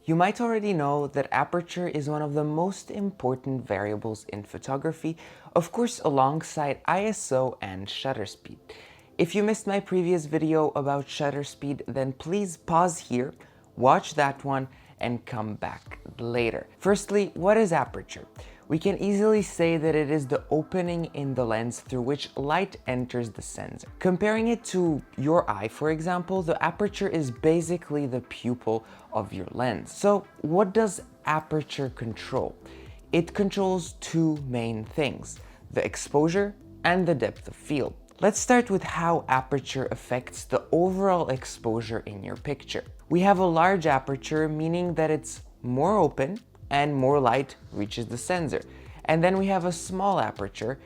You might already know that aperture is one of the most important variables in photography, of course alongside ISO and shutter speed. If you missed my previous video about shutter speed, then please pause here, watch that one, and come back later. Firstly, what is aperture? We can easily say that it is the opening in the lens through which light enters the sensor. Comparing it to your eye, for example, the aperture is basically the pupil of your lens. So what does aperture control? It controls two main things: the exposure and the depth of field. Let's start with how aperture affects the overall exposure in your picture. We have a large aperture, meaning that it's more open and more light reaches the sensor. And then we have a small aperture.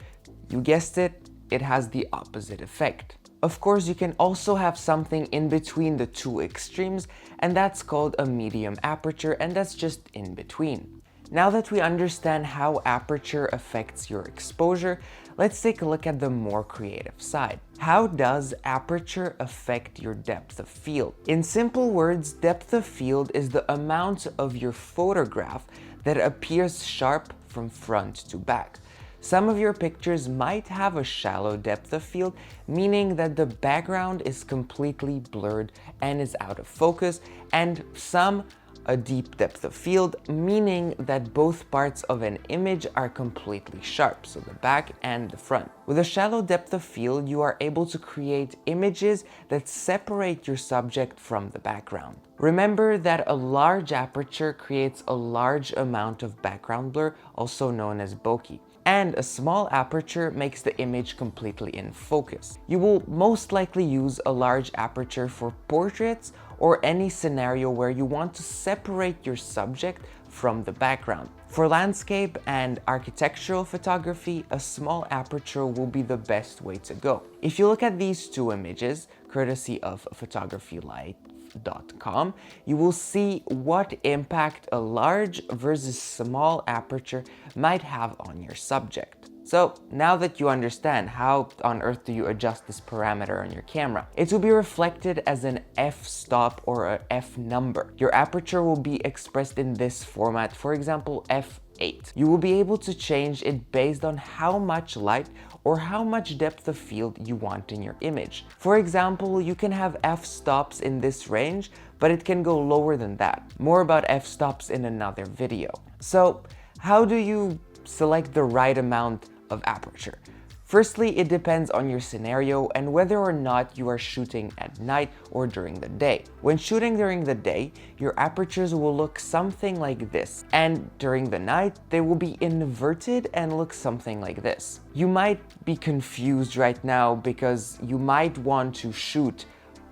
You guessed it, it has the opposite effect. Of course, you can also have something in between the two extremes, and that's called a medium aperture, and that's just in between. Now that we understand how aperture affects your exposure, let's take a look at the more creative side. How does aperture affect your depth of field? In simple words, depth of field is the amount of your photograph that appears sharp from front to back. Some of your pictures might have a shallow depth of field, meaning that the background is completely blurred and is out of focus, and some a deep depth of field, meaning that both parts of an image are completely sharp, so the back and the front. With a shallow depth of field, you are able to create images that separate your subject from the background. Remember that a large aperture creates a large amount of background blur, also known as bokeh. And a small aperture makes the image completely in focus. You will most likely use a large aperture for portraits or any scenario where you want to separate your subject from the background. For landscape and architectural photography, a small aperture will be the best way to go. If you look at these two images, courtesy of photographylight.com, you will see what impact a large versus small aperture might have on your subject. So now that you understand how on earth do you adjust this parameter on your camera, it will be reflected as an f-stop or a f number. Your aperture will be expressed in this format, for example, f8. You will be able to change it based on how much light or how much depth of field you want in your image. For example, you can have f-stops in this range, but it can go lower than that. More about f-stops in another video. So how do you select the right amount of aperture? Firstly, it depends on your scenario and whether or not you are shooting at night or during the day. When shooting during the day, your apertures will look something like this, and during the night, they will be inverted and look something like this. You might be confused right now because you might want to shoot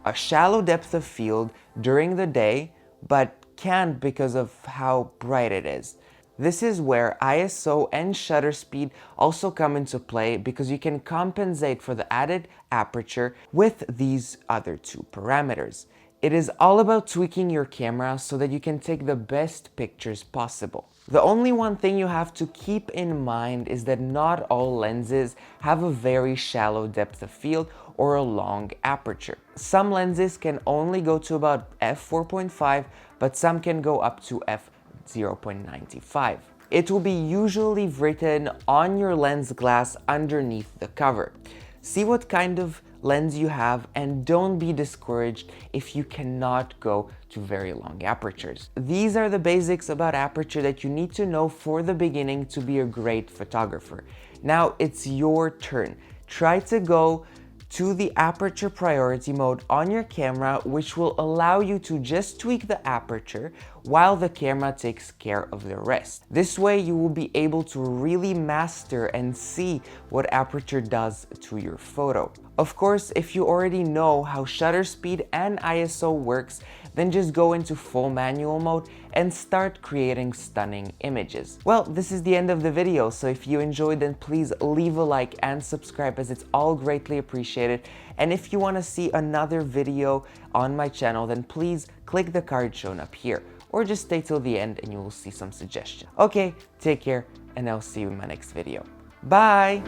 a shallow depth of field during the day, but can't because of how bright it is. This is where ISO and shutter speed also come into play, because you can compensate for the added aperture with these other two parameters. It is all about tweaking your camera so that you can take the best pictures possible. The only one thing you have to keep in mind is that not all lenses have a very shallow depth of field or a long aperture. Some lenses can only go to about f4.5, but some can go up to f0.95. It will be usually written on your lens glass underneath the cover. See what kind of lens you have, and don't be discouraged if you cannot go to very long apertures. These are the basics about aperture that you need to know for the beginning to be a great photographer. Now it's your turn. Try to go to the aperture priority mode on your camera, which will allow you to just tweak the aperture while the camera takes care of the rest. This way you will be able to really master and see what aperture does to your photo. Of course, if you already know how shutter speed and ISO works, then just go into full manual mode and start creating stunning images. Well, this is the end of the video, so if you enjoyed, then please leave a like and subscribe, as it's all greatly appreciated. And if you want to see another video on my channel, then please click the card shown up here, or just stay till the end and you will see some suggestions. Okay, take care, and I'll see you in my next video. Bye!